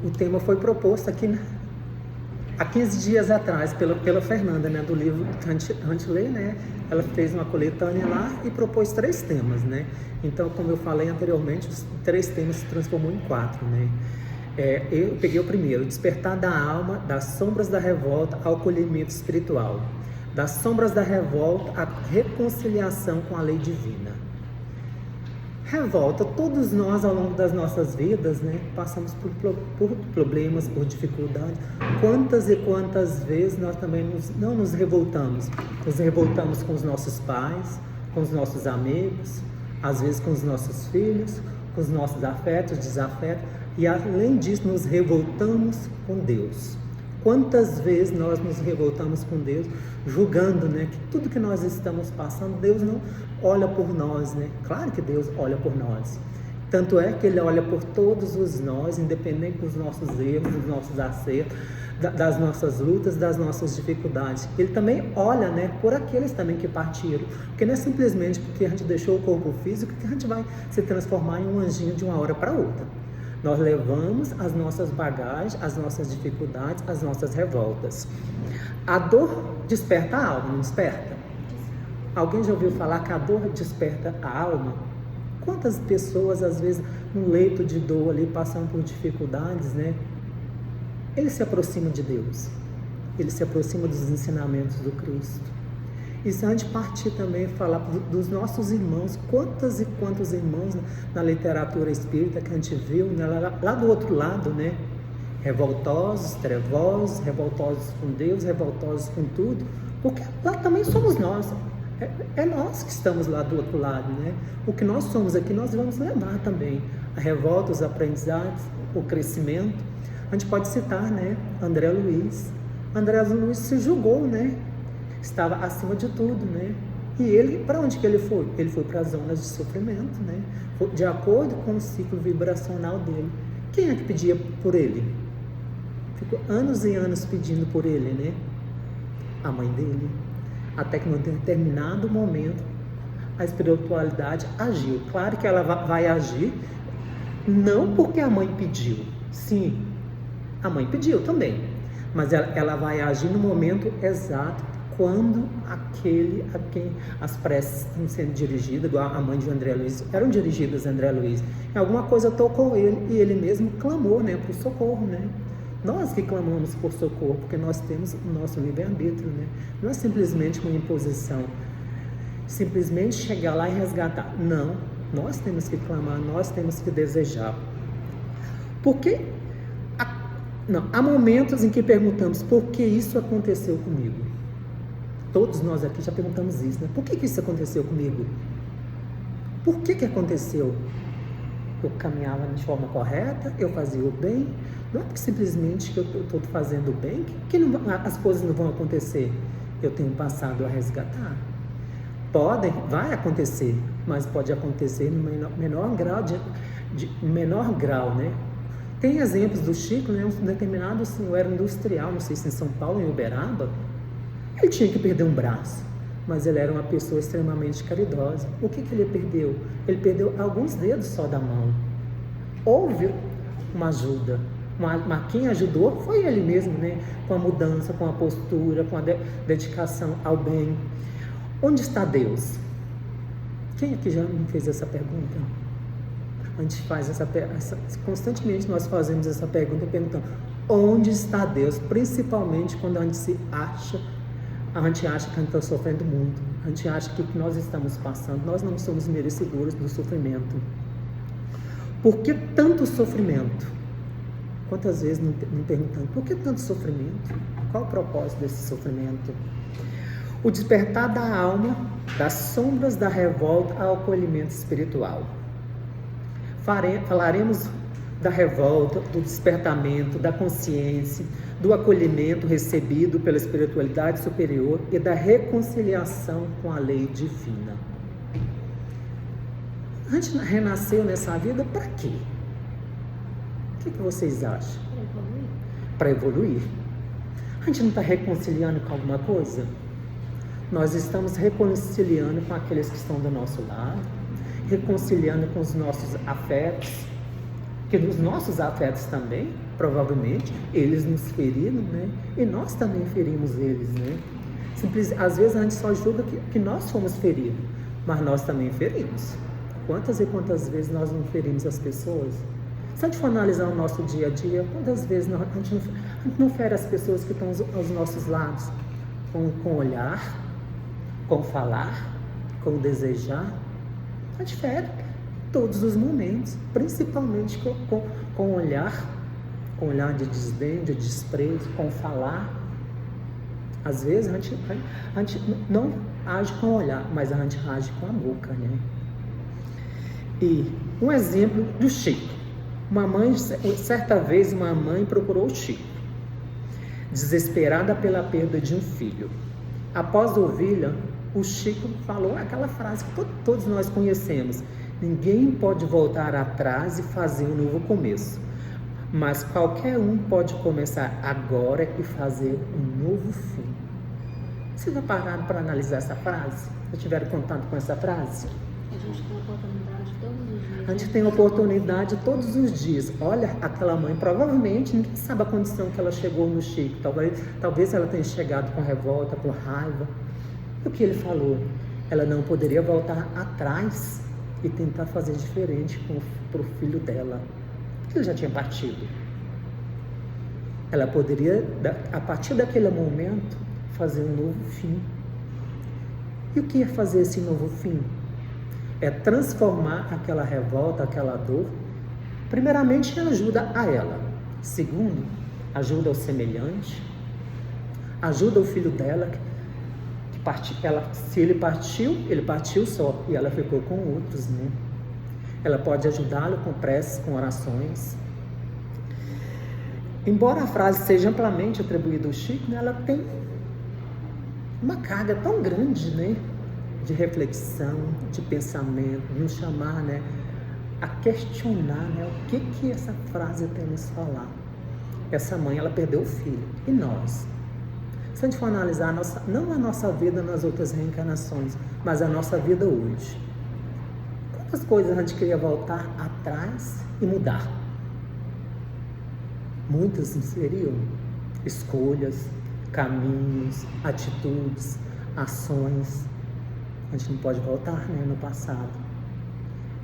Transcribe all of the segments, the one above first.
O tema foi proposto aqui há 15 dias atrás pela Fernanda, né, do livro Huntley, né? Ela fez uma coletânea lá e propôs 3 temas, né? Então, como eu falei anteriormente, os 3 temas se transformou em 4, né? Eu peguei o primeiro: despertar da alma, das sombras da revolta ao acolhimento espiritual, das sombras da revolta à reconciliação com a lei divina. Revolta, todos nós ao longo das nossas vidas, né, passamos por problemas, por dificuldades. Quantas e quantas vezes nós também não nos revoltamos? Nos revoltamos com os nossos pais, com os nossos amigos, às vezes com os nossos filhos, com os nossos afetos, desafetos, e além disso nos revoltamos com Deus. Quantas vezes nós nos revoltamos com Deus, julgando, né, que tudo que nós estamos passando, Deus não olha por nós, né? Claro que Deus olha por nós. Tanto é que Ele olha por todos os nós, independente dos nossos erros, dos nossos acertos, das nossas lutas, das nossas dificuldades. Ele também olha, né, por aqueles também que partiram. Porque não é simplesmente porque a gente deixou o corpo físico que a gente vai se transformar em um anjinho de uma hora para outra. Nós levamos as nossas bagagens, as nossas dificuldades, as nossas revoltas. A dor desperta a alma, não desperta? Alguém já ouviu falar que a dor desperta a alma? Quantas pessoas, às vezes, num leito de dor ali, passando por dificuldades, né? Ele se aproxima de Deus. Ele se aproxima dos ensinamentos do Cristo. E se a gente partir também falar dos nossos irmãos, quantos e quantos irmãos na literatura espírita que a gente viu, né, lá do outro lado, né? Revoltosos, trevosos, revoltosos com Deus, revoltosos com tudo, porque lá também somos nós. É nós que estamos lá do outro lado, né? O que nós somos aqui, nós vamos levar também. A revolta, os aprendizados, o crescimento. A gente pode citar, né, André Luiz. André Luiz se julgou, né? Estava acima de tudo, né? E ele, para onde que ele foi? Ele foi para as zonas de sofrimento, né? De acordo com o ciclo vibracional dele. Quem é que pedia por ele? Ficou anos e anos pedindo por ele, né? A mãe dele. Até que num determinado momento a espiritualidade agiu. Claro que ela vai agir não porque a mãe pediu. Sim, a mãe pediu também. Mas ela vai agir no momento exato, quando aquele a quem as preces estão sendo dirigidas, igual a mãe de André Luiz, eram dirigidas a André Luiz. Em alguma coisa tocou ele e ele mesmo clamou, né, por socorro, né? Nós que clamamos por socorro, porque nós temos o nosso livre-arbítrio, né? Não é simplesmente uma imposição, simplesmente chegar lá e resgatar. Não, nós temos que clamar, nós temos que desejar. Porque há momentos em que perguntamos, por que isso aconteceu comigo? Todos nós aqui já perguntamos isso, né? Por que isso aconteceu comigo? Por que aconteceu? Eu caminhava de forma correta, eu fazia o bem. Não é porque simplesmente que eu estou fazendo o bem que as coisas não vão acontecer. Eu tenho passado a resgatar. Vai acontecer, mas pode acontecer no menor grau, né? Tem exemplos do Chico, né? Um determinado senhor era industrial, não sei se em São Paulo, em Uberaba. Ele tinha que perder um braço, mas ele era uma pessoa extremamente caridosa. O que ele perdeu? Ele perdeu alguns dedos só da mão. Houve uma ajuda, mas quem ajudou foi ele mesmo, né? Com a mudança, com a postura, com a dedicação ao bem. Onde está Deus? Quem aqui já me fez essa pergunta? A gente faz constantemente nós fazemos essa pergunta perguntando: onde está Deus? Principalmente quando a gente acha que a gente está sofrendo muito, a gente acha que o que nós estamos passando, nós não somos merecedores do sofrimento. Por que tanto sofrimento? Quantas vezes não perguntamos, por que tanto sofrimento? Qual o propósito desse sofrimento? O despertar da alma, das sombras da revolta ao acolhimento espiritual. Falaremos da revolta, do despertamento, da consciência, do acolhimento recebido pela espiritualidade superior e da reconciliação com a lei divina. A gente renasceu nessa vida para quê? O que vocês acham? Para evoluir. A gente não está reconciliando com alguma coisa? Nós estamos reconciliando com aqueles que estão do nosso lado, reconciliando com os nossos afetos, que nos nossos afetos também, provavelmente, eles nos feriram, né? E nós também ferimos eles, né? Às vezes a gente só julga que nós fomos feridos, mas nós também ferimos. Quantas e quantas vezes nós não ferimos as pessoas? Se a gente for analisar o nosso dia a dia, quantas vezes a gente não fere as pessoas que estão aos nossos lados? Com o olhar, com o falar, com o desejar. A gente fere todos os momentos, principalmente com o olhar de desdém, de desprezo, com o falar. Às vezes a gente não age com o olhar, mas a gente age com a boca, né? E um exemplo do Chico. Certa vez uma mãe procurou o Chico, desesperada pela perda de um filho. Após ouvi-la, o Chico falou aquela frase que todos nós conhecemos: ninguém pode voltar atrás e fazer um novo começo, mas qualquer um pode começar agora e fazer um novo fim. Vocês já pararam para analisar essa frase? Já tiveram contato com essa frase? A gente tem oportunidade todos os dias. A gente tem oportunidade todos os dias. Olha, aquela mãe, provavelmente, ninguém sabe a condição que ela chegou no Chico. Talvez ela tenha chegado com revolta, com raiva. E o que ele falou? Ela não poderia voltar atrás e tentar fazer diferente para o filho dela, que ele já tinha partido. Ela poderia, a partir daquele momento, fazer um novo fim. E o que é fazer esse novo fim? É transformar aquela revolta, aquela dor, primeiramente em ajuda a ela. Segundo, ajuda ao semelhante, ajuda o filho dela, se ele partiu só, e ela ficou com outros, né? Ela pode ajudá-lo com preces, com orações. Embora a frase seja amplamente atribuída ao Chico, né, ela tem uma carga tão grande, né, de reflexão, de pensamento, de nos chamar, né, a questionar, né, o que essa frase tem a nos falar. Essa mãe, ela perdeu o filho. E nós? Se a gente for analisar, não a nossa vida nas outras reencarnações, mas a nossa vida hoje. Quantas coisas a gente queria voltar atrás e mudar? Muitas não seriam? Escolhas, caminhos, atitudes, ações. A gente não pode voltar, né, no passado.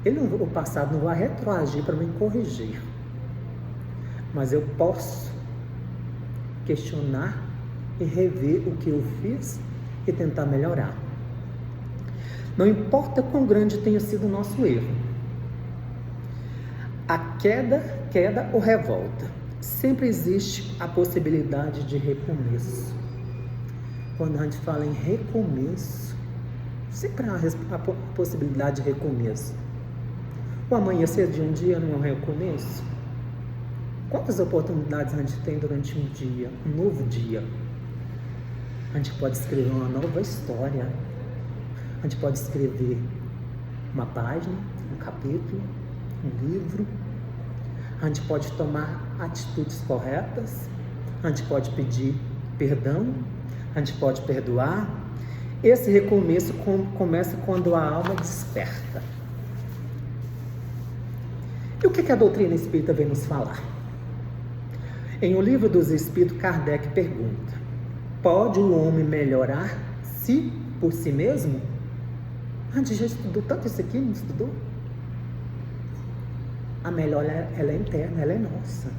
O passado não vai retroagir para me corrigir. Mas eu posso questionar e rever o que eu fiz e tentar melhorar. Não importa quão grande tenha sido o nosso erro. A queda ou revolta, sempre existe a possibilidade de recomeço. Quando a gente fala em recomeço, sempre há a possibilidade de recomeço. O amanhecer de um dia não é um recomeço? Quantas oportunidades a gente tem durante um dia, um novo dia? A gente pode escrever uma nova história. A gente pode escrever uma página, um capítulo, um livro. A gente pode tomar atitudes corretas. A gente pode pedir perdão. A gente pode perdoar. Esse recomeço começa quando a alma desperta. E o que a doutrina espírita vem nos falar? Em O Livro dos Espíritos, Kardec pergunta: pode o homem melhorar-se por si mesmo? A gente já estudou tanto isso aqui, não estudou? A melhora, ela é interna, ela é nossa.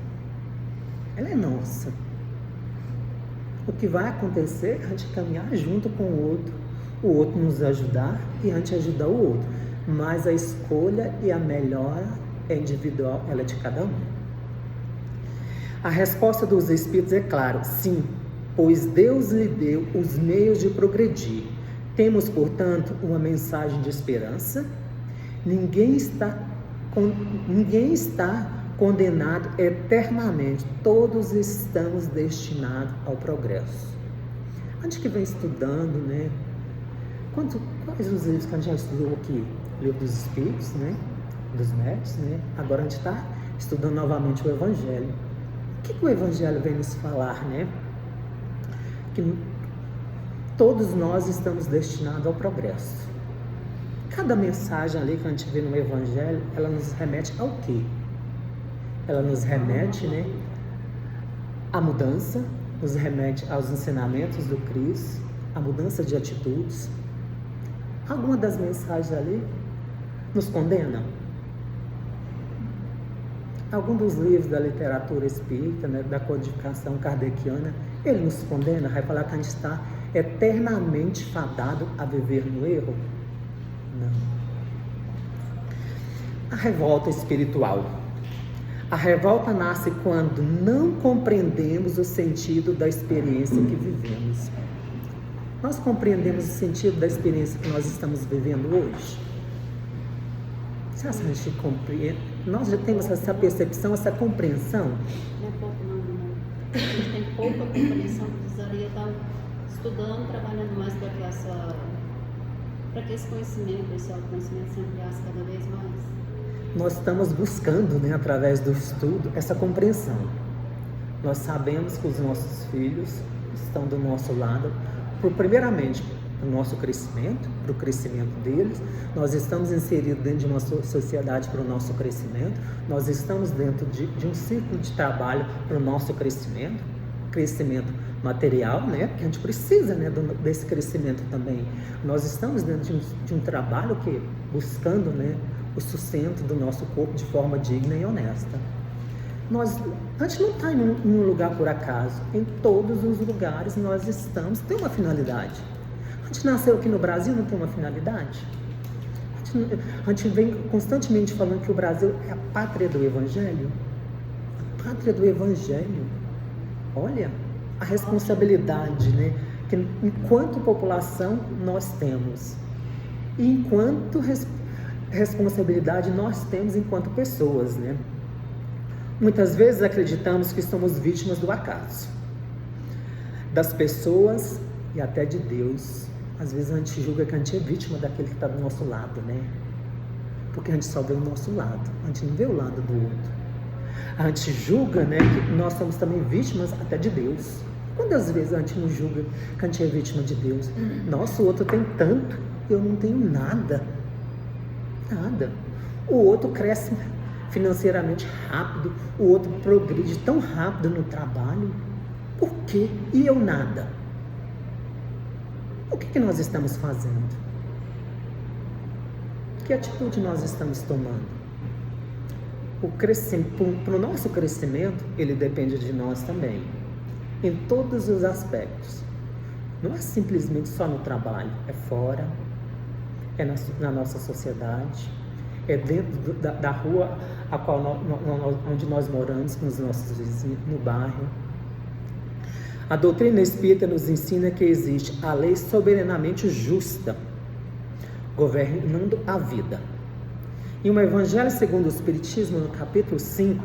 Ela é nossa. O que vai acontecer é a gente caminhar junto com o outro nos ajudar e a gente ajudar o outro. Mas a escolha e a melhora é individual, ela é de cada um. A resposta dos Espíritos é clara: sim, pois Deus lhe deu os meios de progredir. Temos, portanto, uma mensagem de esperança. Ninguém está condenado eternamente. Todos estamos destinados ao progresso. A gente que vem estudando, né? Quais os livros que a gente já estudou aqui? O Livro dos Espíritos, né? Dos Médiuns, né? Agora a gente está estudando novamente o Evangelho. O que o Evangelho vem nos falar, né? Que todos nós estamos destinados ao progresso. Cada mensagem ali que a gente vê no Evangelho, ela nos remete ao quê? ela nos remete, né, à mudança, nos remete aos ensinamentos do Cristo, à mudança de atitudes. Alguma das mensagens ali nos condena? Algum dos livros da literatura espírita, né, da codificação kardeciana, ele nos condena? Vai falar que a gente está eternamente fadado a viver no erro? Não. A revolta espiritual. A revolta nasce quando não compreendemos o sentido da experiência que vivemos. Nós compreendemos o sentido da experiência que nós estamos vivendo hoje? Se a gente compreende, nós já temos essa percepção, essa compreensão? Não é pouco não. A gente tem pouca compreensão, precisaria estar estudando, trabalhando mais para que esse conhecimento, esse autoconhecimento se ampliasse cada vez mais. Nós estamos buscando, né, através do estudo, essa compreensão. Nós sabemos que os nossos filhos estão do nosso lado, primeiramente, para o nosso crescimento, para o crescimento deles. Nós estamos inseridos dentro de uma sociedade para o nosso crescimento. Nós estamos dentro de um ciclo de trabalho para o nosso crescimento material, né? Porque a gente precisa, né, desse crescimento também. Nós estamos dentro de um trabalho que buscando, né, o sustento do nosso corpo de forma digna e honesta. A gente não está em um lugar por acaso. Em todos os lugares nós estamos, tem uma finalidade. A gente nasceu aqui no Brasil, não tem uma finalidade? A gente vem constantemente falando que o Brasil é a pátria do Evangelho. A pátria do Evangelho. Olha a responsabilidade, né, que enquanto população nós temos. E enquanto responsabilidade nós temos enquanto pessoas, né? Muitas vezes acreditamos que somos vítimas do acaso, das pessoas e até de Deus. Às vezes a gente julga que a gente é vítima daquele que está do nosso lado, né? Porque a gente só vê o nosso lado, a gente não vê o lado do outro. A gente julga, né, que nós somos também vítimas até de Deus. Quantas vezes a gente não julga que a gente é vítima de Deus? Nossa, o outro tem tanto, eu não tenho nada. Nada. O outro cresce financeiramente rápido, o outro progride tão rápido no trabalho. Por quê? E eu nada? O que nós estamos fazendo? Que atitude nós estamos tomando? Para o nosso crescimento, ele depende de nós também, em todos os aspectos. Não é simplesmente só no trabalho, é fora, é na nossa sociedade, é dentro da rua onde nós moramos, com os nossos vizinhos, no bairro. A doutrina espírita nos ensina que existe a lei soberanamente justa, governando a vida. E o Evangelho segundo o Espiritismo, no capítulo 5,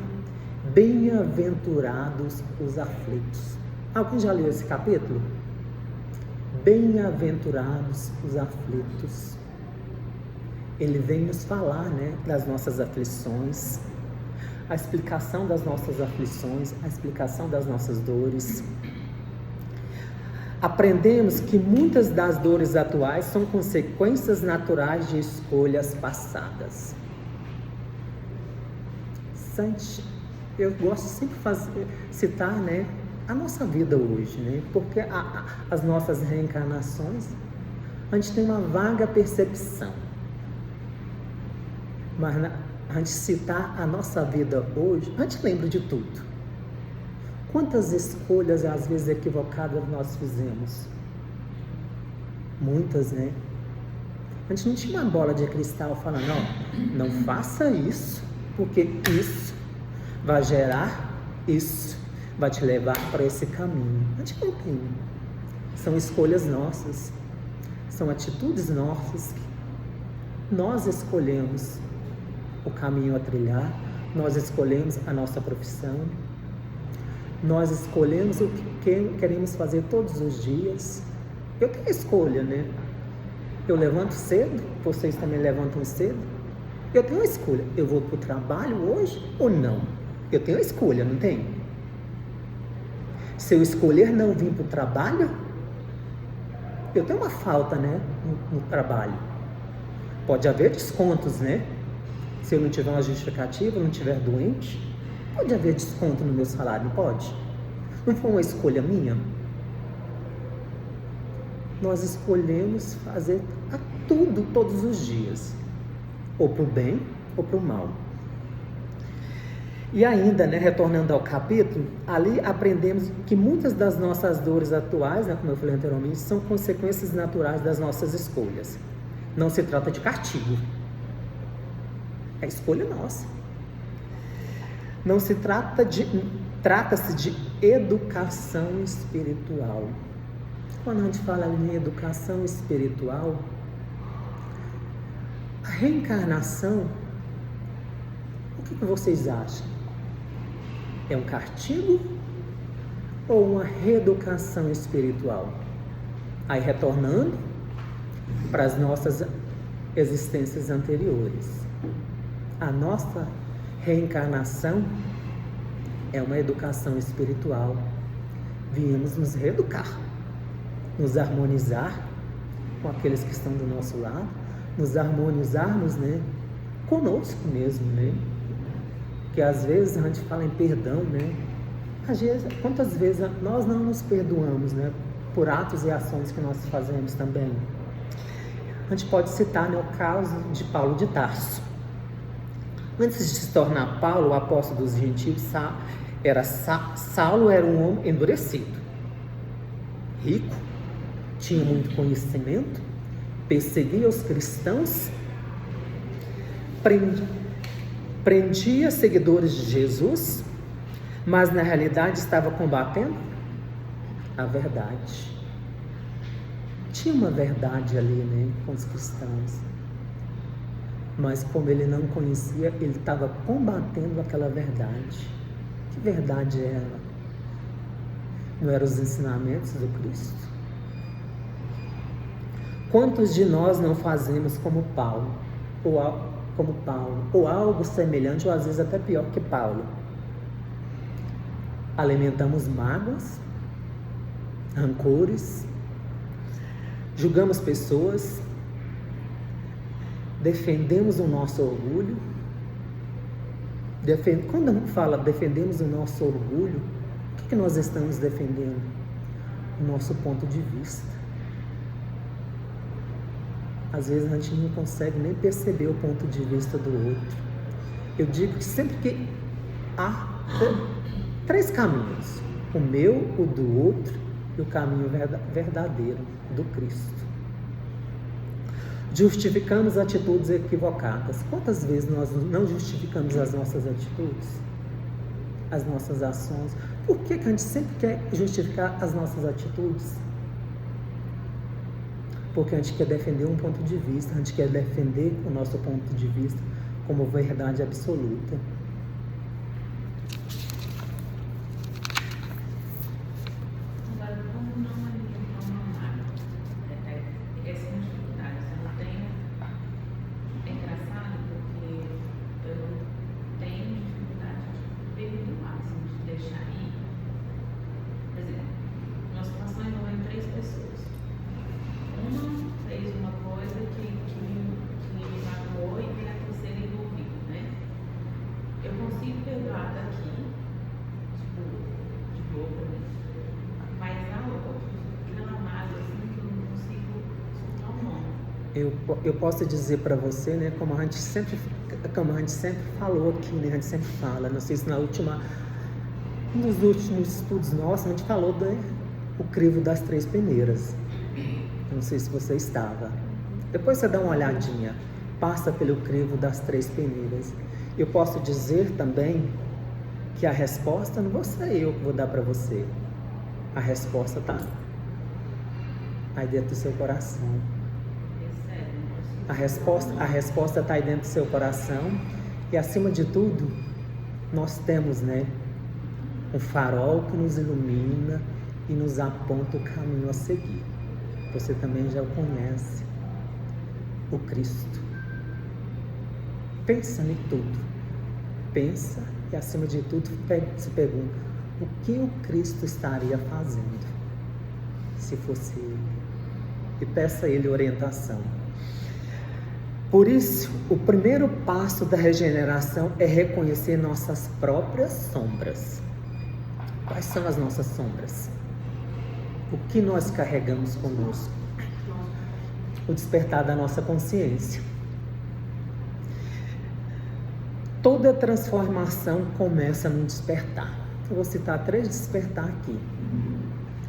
bem-aventurados os aflitos. Alguém já leu esse capítulo? Bem-aventurados os aflitos. Ele vem nos falar, né, das nossas aflições, a explicação das nossas aflições, a explicação das nossas dores. Aprendemos que muitas das dores atuais são consequências naturais de escolhas passadas. Eu gosto sempre de citar, né, a nossa vida hoje, né, porque as nossas reencarnações, a gente tem uma vaga percepção. Mas a gente citar a nossa vida hoje, a gente lembra de tudo. Quantas escolhas, às vezes equivocadas, nós fizemos? Muitas, né? A gente não tinha uma bola de cristal falando, não faça isso, porque isso vai gerar isso, vai te levar para esse caminho. A gente não tem. São escolhas nossas, são atitudes nossas. Nós escolhemos o caminho a trilhar, nós escolhemos a nossa profissão, nós escolhemos o que queremos fazer todos os dias. Eu tenho escolha, né? Eu levanto cedo, vocês também levantam cedo. Eu tenho uma escolha, eu vou para o trabalho hoje ou não? Eu tenho uma escolha, não tem? Se eu escolher não vir para o trabalho, eu tenho uma falta, né, no trabalho. Pode haver descontos, né? Se eu não tiver uma justificativa, não estiver doente, Pode haver desconto no meu salário, não pode? Não foi uma escolha minha? Nós escolhemos fazer tudo todos os dias, ou para o bem ou para o mal. E ainda, né, retornando ao capítulo, ali aprendemos que muitas das nossas dores atuais, né, como eu falei anteriormente, são consequências naturais das nossas escolhas. Não se trata de castigo. É escolha nossa. Não se trata de... Trata-se de educação espiritual. Quando a gente fala em educação espiritual, a reencarnação, o que vocês acham? É um castigo ou uma reeducação espiritual? Aí retornando para as nossas existências anteriores. A nossa reencarnação é uma educação espiritual. Viemos nos reeducar, nos harmonizar com aqueles que estão do nosso lado, nos harmonizarmos, né, conosco mesmo, né? Porque às vezes a gente fala em perdão, né? Às vezes, quantas vezes nós não nos perdoamos, né? Por atos e ações que nós fazemos também. A gente pode citar, né, o caso de Paulo de Tarso. Antes de se tornar Paulo, o apóstolo dos gentios, Saulo era um homem endurecido, rico, tinha muito conhecimento, perseguia os cristãos, prendia seguidores de Jesus, mas na realidade estava combatendo a verdade. Tinha uma verdade ali, né, com os cristãos, mas como ele não conhecia, ele estava combatendo aquela verdade. Que verdade era? Não eram os ensinamentos do Cristo? Quantos de nós não fazemos como Paulo, ou algo semelhante, ou às vezes até pior que Paulo? Alimentamos mágoas, rancores, julgamos pessoas, defendemos o nosso orgulho. Quando a gente fala defendemos o nosso orgulho, o que nós estamos defendendo? O nosso ponto de vista. Às vezes a gente não consegue nem perceber o ponto de vista do outro. Eu digo que sempre que há 3 caminhos: o meu, o do outro e o caminho verdadeiro do Cristo. Justificamos atitudes equivocadas. Quantas vezes nós não justificamos as nossas atitudes, as nossas ações? Por que a gente sempre quer justificar as nossas atitudes? Porque a gente quer defender um ponto de vista, a gente quer defender o nosso ponto de vista como verdade absoluta. Eu posso dizer para você, né, como a gente sempre falou aqui, né, a gente sempre fala, não sei se nos últimos estudos nossos, a gente falou do crivo das 3 peneiras. Não sei se você estava. Depois você dá uma olhadinha, passa pelo crivo das 3 peneiras. Eu posso dizer também que a resposta não vou ser eu que vou dar para você. A resposta está aí dentro do seu coração. A resposta está aí dentro do seu coração. E acima de tudo, nós temos, né, um farol que nos ilumina e nos aponta o caminho a seguir. Você também já o conhece, o Cristo. Pensa em tudo. Pensa e acima de tudo se pergunta: o que o Cristo estaria fazendo se fosse ele? E peça a ele orientação. Por isso, o primeiro passo da regeneração é reconhecer nossas próprias sombras. Quais são as nossas sombras? O que nós carregamos conosco? O despertar da nossa consciência. Toda transformação começa no despertar. Eu vou citar 3 despertar aqui.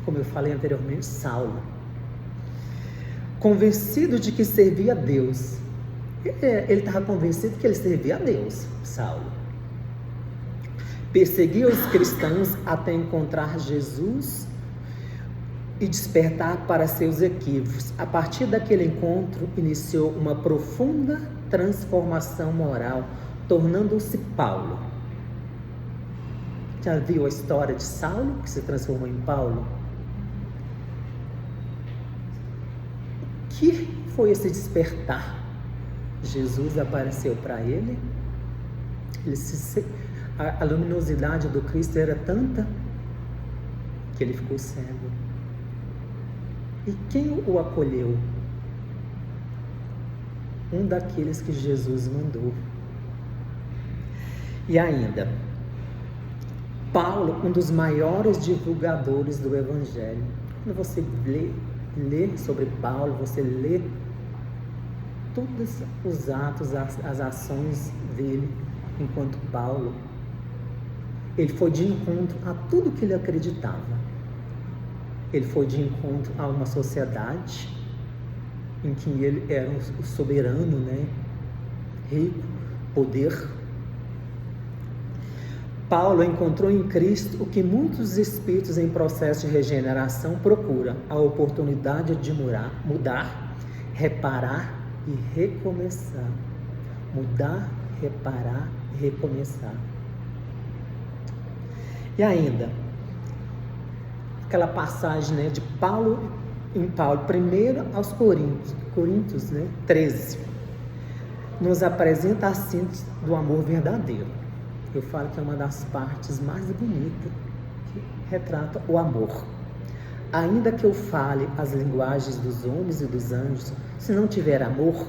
Como eu falei anteriormente, Saulo. Convencido de que servia a Deus. Ele estava convencido que ele servia a Deus, Saulo. Perseguia os cristãos até encontrar Jesus e despertar para seus equívocos. A partir daquele encontro, iniciou uma profunda transformação moral, tornando-se Paulo. Já viu a história de Saulo, que se transformou em Paulo? O que foi esse despertar? Jesus apareceu para ele. A luminosidade do Cristo era tanta que ele ficou cego. E quem o acolheu? Um daqueles que Jesus mandou. E ainda, Paulo, um dos maiores divulgadores do Evangelho. Quando você lê sobre Paulo, você lê todos os atos, as ações dele enquanto Paulo. Ele foi de encontro a tudo que ele acreditava. Ele foi de encontro a uma sociedade em que ele era o soberano, né? Rico, poder. Paulo encontrou em Cristo o que muitos espíritos em processo de regeneração procuram: a oportunidade de mudar, reparar e recomeçar. Mudar, reparar e recomeçar. E ainda, aquela passagem, né, de Paulo, em Paulo, primeiro aos Coríntios, né, 13, nos apresenta a síntese do amor verdadeiro. Eu falo que é uma das partes mais bonitas que retrata o amor. Ainda que eu fale as linguagens dos homens e dos anjos, se não tiver amor,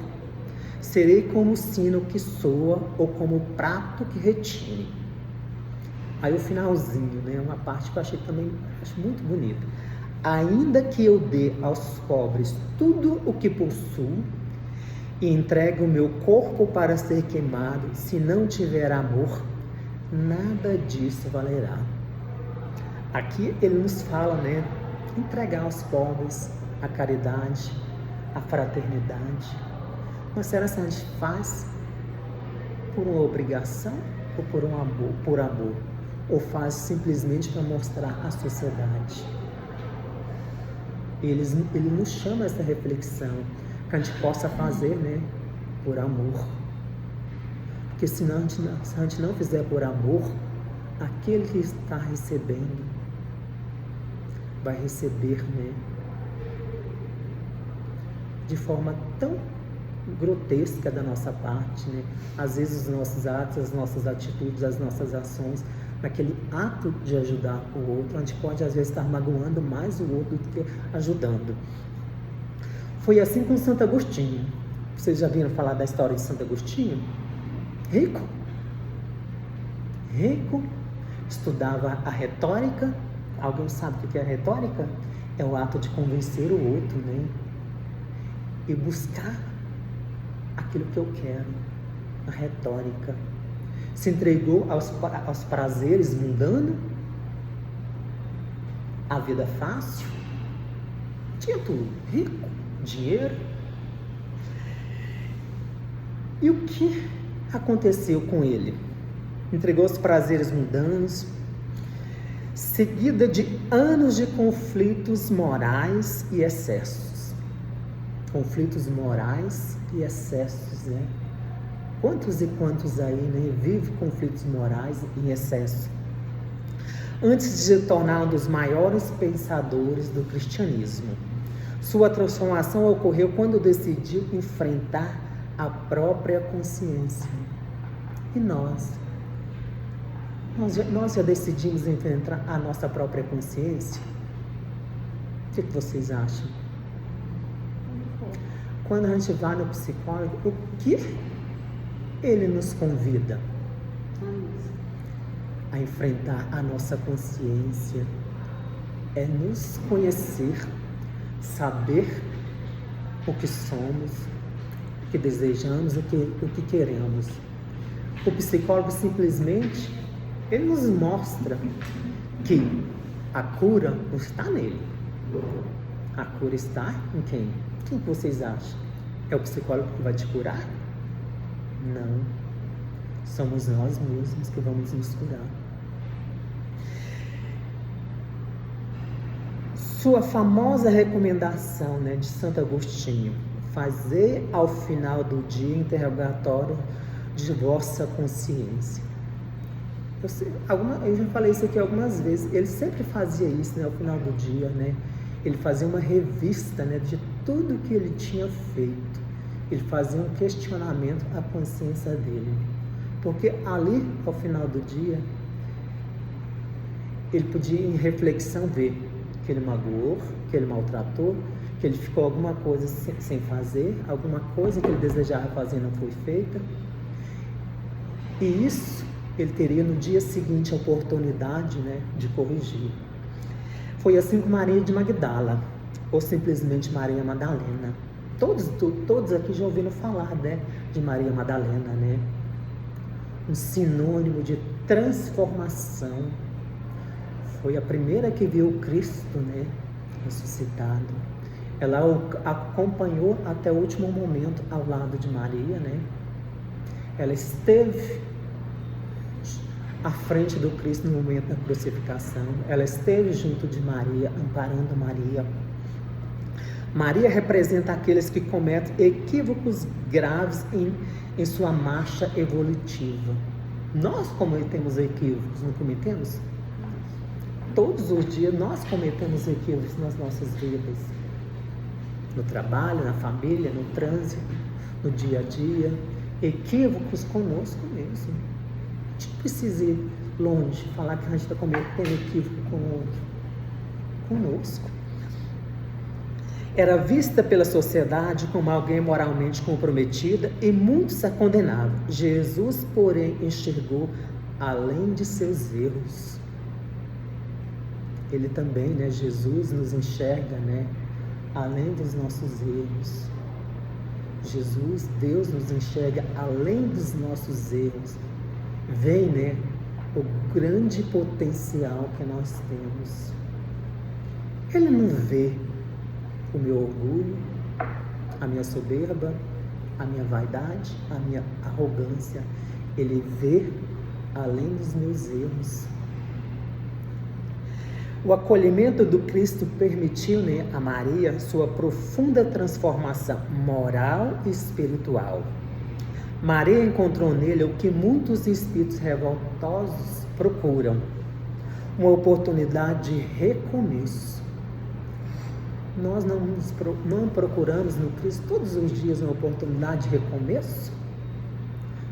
serei como o sino que soa ou como o prato que retine. Aí o finalzinho, né, uma parte que eu achei também muito bonita. Ainda que eu dê aos pobres tudo o que possuo e entregue o meu corpo para ser queimado, se não tiver amor, nada disso valerá. Aqui ele nos fala, né, entregar aos pobres a caridade, a fraternidade. Mas será que a gente faz por uma obrigação ou por amor? Ou faz simplesmente para mostrar à sociedade? Ele nos chama a essa reflexão, que a gente possa fazer, né, por amor. Porque se a gente não fizer por amor, aquele que está recebendo vai receber, né, de forma tão grotesca da nossa parte, né? Às vezes os nossos atos, as nossas atitudes, as nossas ações, naquele ato de ajudar o outro, a gente pode às vezes estar magoando mais o outro do que ajudando. Foi assim com Santo Agostinho. Vocês já viram falar da história de Santo Agostinho? Rico, estudava a retórica. Alguém sabe o que é a retórica? É o ato de convencer o outro, né? E buscar aquilo que eu quero, a retórica. Se entregou aos prazeres mundanos, a vida fácil, tinha tudo, rico, dinheiro. E o que aconteceu com ele? Entregou aos prazeres mundanos, seguida de anos de conflitos morais e excessos. Conflitos morais e excessos, né? Quantos e quantos aí, né, vivem conflitos morais e excesso? Antes de se tornar um dos maiores pensadores do cristianismo. Sua transformação ocorreu quando decidiu enfrentar a própria consciência. E nós já decidimos enfrentar a nossa própria consciência? O que vocês acham? quando a gente vai no psicólogo, o que ele nos convida? A enfrentar a nossa consciência, é nos conhecer, saber o que somos, o que desejamos, o que queremos. O psicólogo simplesmente, ele nos mostra que a cura não está nele. A cura está em quem? Quem que vocês acham? É o psicólogo que vai te curar? Não. Somos nós mesmos que vamos nos curar. Sua famosa recomendação, né, de Santo Agostinho: fazer ao final do dia interrogatório de vossa consciência. Eu já falei isso aqui algumas vezes. Ele sempre fazia isso, né, ao final do dia, né? Ele fazia uma revista, né, de tudo que ele tinha feito. Ele fazia um questionamento à consciência dele. Porque ali, ao final do dia, ele podia, em reflexão, ver que ele magoou, que ele maltratou, que ele ficou alguma coisa sem fazer, alguma coisa que ele desejava fazer não foi feita. E isso ele teria no dia seguinte a oportunidade, né, de corrigir. Foi assim com Maria de Magdala, ou simplesmente Maria Madalena. Todos aqui já ouviram falar, né, de Maria Madalena, né? Um sinônimo de transformação. Foi a primeira que viu o Cristo, né, ressuscitado. Ela o acompanhou até o último momento ao lado de Maria, né? Ela esteve à frente do Cristo no momento da crucificação. Ela esteve junto de Maria, amparando Maria. Maria representa aqueles que cometem equívocos graves em sua marcha evolutiva. Nós cometemos equívocos, não cometemos? Todos os dias nós cometemos equívocos nas nossas vidas. No trabalho, na família, no trânsito, no dia a dia. Equívocos conosco mesmo. A gente não precisa ir longe, falar que a gente está cometendo equívoco com o outro. Conosco. Era vista pela sociedade como alguém moralmente comprometida e muitos a condenavam. Jesus, porém, enxergou além de seus erros. Ele também, né, Jesus nos enxerga, né, além dos nossos erros. Jesus, Deus nos enxerga além dos nossos erros. Vem, né, o grande potencial que nós temos. Ele não vê o meu orgulho, a minha soberba, a minha vaidade, a minha arrogância. Ele vê além dos meus erros. O acolhimento do Cristo permitiu, né, a Maria sua profunda transformação moral e espiritual. Maria encontrou nele o que muitos espíritos revoltosos procuram: uma oportunidade de recomeço. Nós não procuramos no Cristo todos os dias uma oportunidade de recomeço?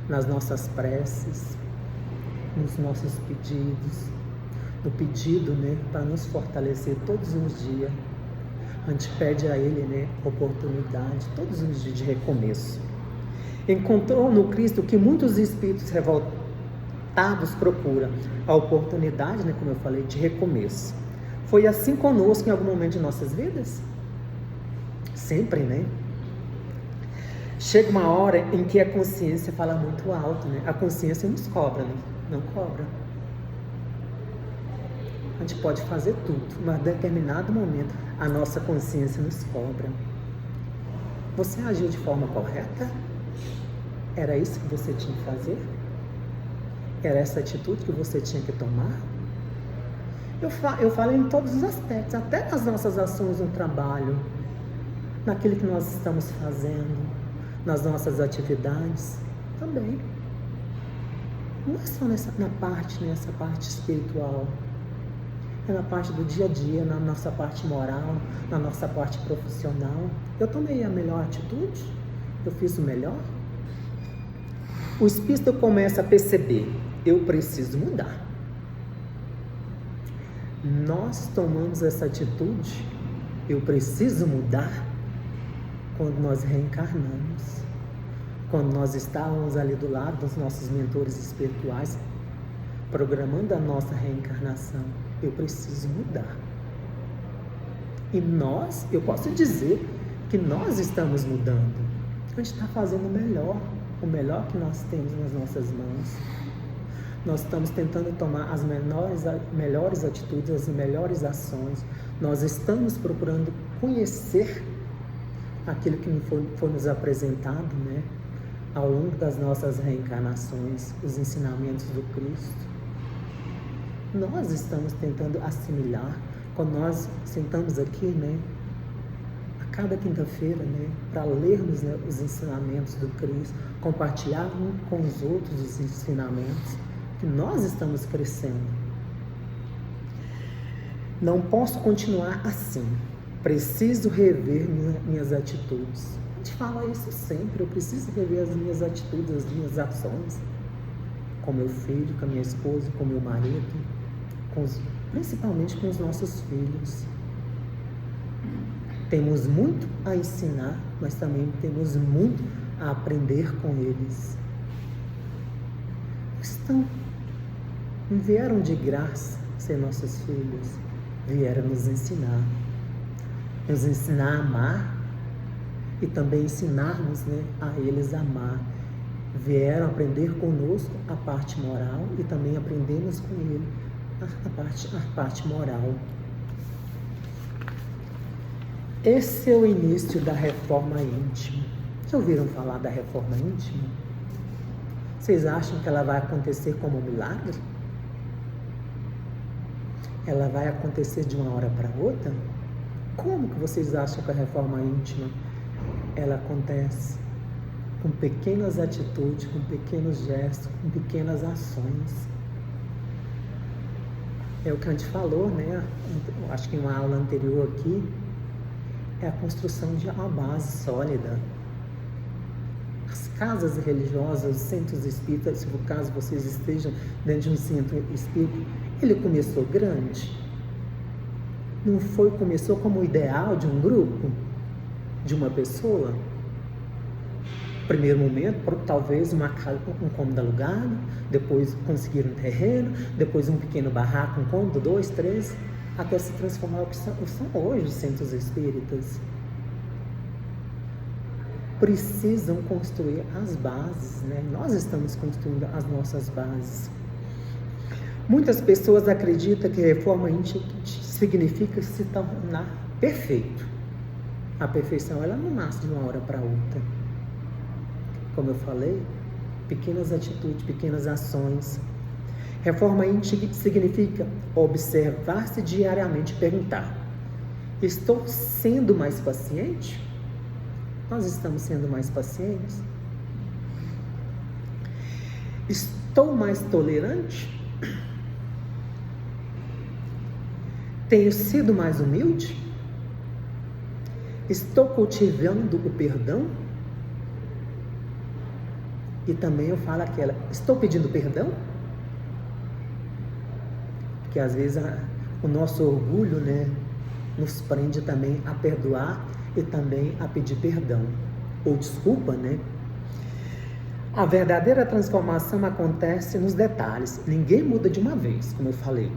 Nas nossas preces, nos nossos pedidos, no pedido, né, para nos fortalecer todos os dias. A gente pede a Ele, né, oportunidade todos os dias de recomeço. Encontrou no Cristo o que muitos espíritos revoltados procuram: a oportunidade, né, como eu falei, de recomeço. Foi assim conosco em algum momento de nossas vidas? Sempre, né? Chega uma hora em que a consciência fala muito alto, né? A consciência nos cobra, né? Não cobra. A gente pode fazer tudo, mas em determinado momento a nossa consciência nos cobra. Você agiu de forma correta? Era isso que você tinha que fazer? Era essa atitude que você tinha que tomar? Eu falo em todos os aspectos, até nas nossas ações no trabalho, naquilo que nós estamos fazendo, nas nossas atividades, também. Não é só nessa parte espiritual, é na parte do dia a dia, na nossa parte moral, na nossa parte profissional. Eu tomei a melhor atitude? Eu fiz o melhor? O espírito começa a perceber: eu preciso mudar. Nós tomamos essa atitude, eu preciso mudar. quando nós reencarnamos, quando nós estávamos ali do lado dos nossos mentores espirituais, programando a nossa reencarnação. Eu preciso mudar. E nós, eu posso dizer que nós estamos mudando. A gente está fazendo o melhor que nós temos nas nossas mãos. Nós estamos tentando tomar as melhores atitudes, as melhores ações. Nós estamos procurando conhecer aquilo que foi nos apresentado, né, ao longo das nossas reencarnações, os ensinamentos do Cristo. Nós estamos tentando assimilar. Quando nós sentamos aqui, né, a cada quinta-feira, né, para lermos, né, os ensinamentos do Cristo, compartilhar um com os outros os ensinamentos, que nós estamos crescendo. Não posso continuar assim. Preciso rever minhas atitudes. A gente fala isso sempre. Eu preciso rever as minhas atitudes, as minhas ações, com meu filho, com a minha esposa, com meu marido, principalmente com os nossos filhos. Temos muito a ensinar, mas também temos muito a aprender com eles. Não vieram de graça ser nossos filhos, vieram nos ensinar a amar e também ensinarmos, né, a eles a amar. Vieram aprender conosco a parte moral e também aprendemos com ele a parte moral. Esse é o início da reforma íntima. Já ouviram falar da reforma íntima? Vocês acham que ela vai acontecer como um milagre? Ela vai acontecer de uma hora para outra? Como que vocês acham que a reforma íntima ela acontece? Com pequenas atitudes, com pequenos gestos, com pequenas ações. É o que a gente falou, né? Acho que em uma aula anterior aqui, é a construção de uma base sólida. As casas religiosas, os centros espíritas, se por caso vocês estejam dentro de um centro espírita, ele começou grande. Não foi, começou como o ideal de um grupo, de uma pessoa. Primeiro momento, talvez uma casa, um cômodo alugado, depois conseguir um terreno, depois um pequeno barraco, um cômodo, 2, 3, até se transformar o que são hoje os centros espíritas. Precisam construir as bases, né? Nós estamos construindo as nossas bases. Muitas pessoas acreditam que reforma íntima significa se tornar perfeito. A perfeição, ela não nasce de uma hora para outra. Como eu falei, pequenas atitudes, pequenas ações. Reforma íntima significa observar-se diariamente e perguntar: estou sendo mais paciente? Nós estamos sendo mais pacientes? Estou mais tolerante? Tenho sido mais humilde? Estou cultivando o perdão? E também eu falo aquela: estou pedindo perdão? Porque às vezes o nosso orgulho, né, nos prende também a perdoar e também a pedir perdão, ou desculpa, né? A verdadeira transformação acontece nos detalhes. Ninguém muda de uma vez, como eu falei.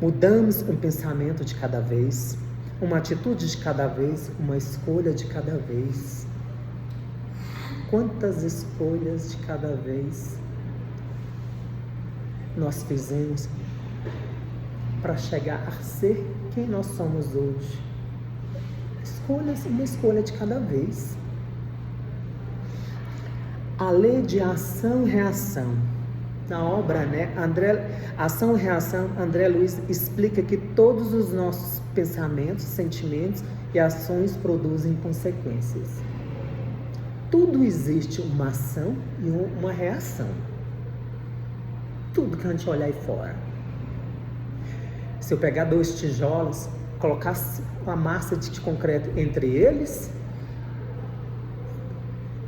Mudamos um pensamento de cada vez, uma atitude de cada vez, uma escolha de cada vez. Quantas escolhas de cada vez nós fizemos para chegar a ser quem nós somos hoje? Uma escolha de cada vez. A lei de ação e reação. Na obra, né, Ação e Reação, André Luiz explica que todos os nossos pensamentos, sentimentos e ações produzem consequências. Tudo existe uma ação e uma reação. Tudo que a gente olhar aí fora. Se eu pegar 2 tijolos, colocar uma massa de concreto entre eles,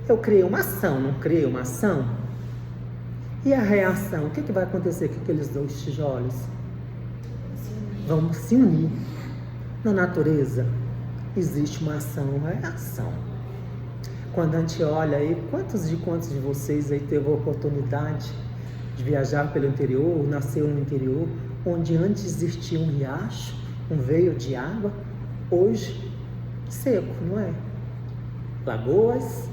eu criei uma ação, não criei uma ação? E a reação? O que vai acontecer com aqueles 2 tijolos? Vamos se unir na natureza. existe uma ação e uma reação. Quando a gente olha aí, quantos de vocês aí teve a oportunidade de viajar pelo interior, nasceu no interior, onde antes existia um riacho, um veio de água, hoje seco, não é? Lagoas,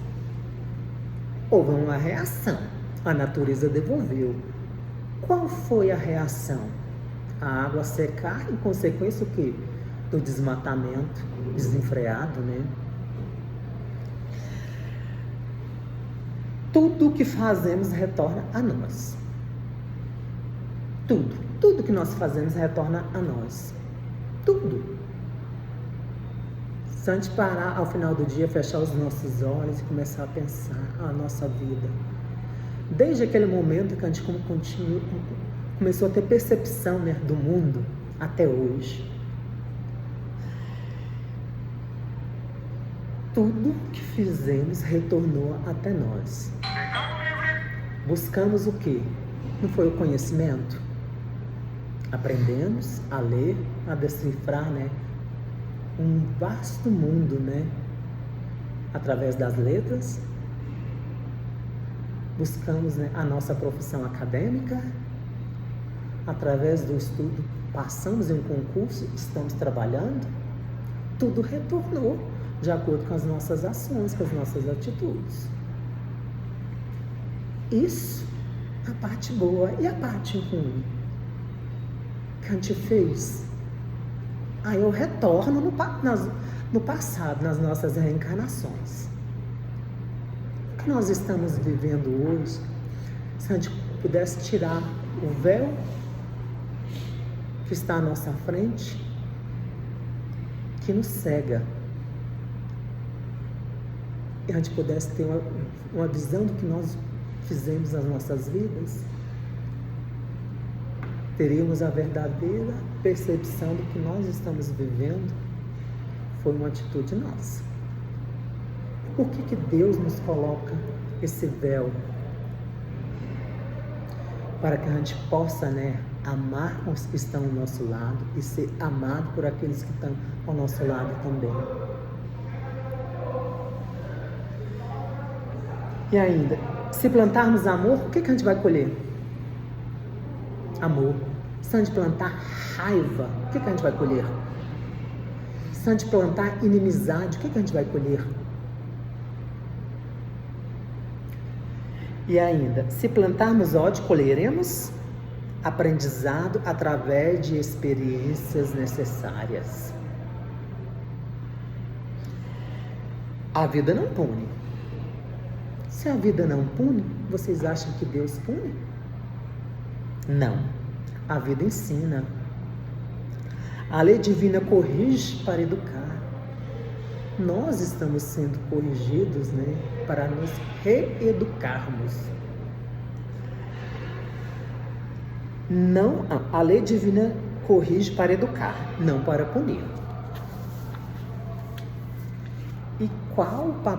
houve uma reação, a natureza devolveu. Qual foi a reação? A água secar, em consequência o quê? Do desmatamento desenfreado, né? Tudo que fazemos retorna a nós. Tudo que nós fazemos retorna a nós. Tudo. Se a gente parar ao final do dia, fechar os nossos olhos e começar a pensar a nossa vida. Desde aquele momento que a gente começou a ter percepção, né, do mundo até hoje. Tudo que fizemos retornou até nós. Buscamos o quê? Não foi o conhecimento? Aprendemos a ler, a decifrar, né, um vasto mundo, né, através das letras. Buscamos, né, a nossa profissão acadêmica, através do estudo, passamos em um concurso, estamos trabalhando, tudo retornou de acordo com as nossas ações, com as nossas atitudes. Isso, a parte boa. E a parte ruim? Que a gente fez? Aí eu retorno no passado, nas nossas reencarnações. O que nós estamos vivendo hoje, se a gente pudesse tirar o véu que está à nossa frente, que nos cega, e a gente pudesse ter uma visão do que nós fizemos nas nossas vidas, teríamos a verdadeira percepção do que nós estamos vivendo, foi uma atitude nossa. Por que Deus nos coloca esse véu? Para que a gente possa, né, amar os que estão ao nosso lado e ser amado por aqueles que estão ao nosso lado também. E ainda, se plantarmos amor, o que a gente vai colher? Amor. Se a gente plantar raiva, o que a gente vai colher? Se a gente plantar inimizade, o que a gente vai colher? E ainda, se plantarmos ódio, colheremos aprendizado através de experiências necessárias. A vida não pune. Se a vida não pune, vocês acham que Deus pune? Não. A vida ensina. A lei divina corrige para educar. Nós estamos sendo corrigidos, né, para nos reeducarmos. Não, a lei divina corrige para educar, não para punir. E qual o papel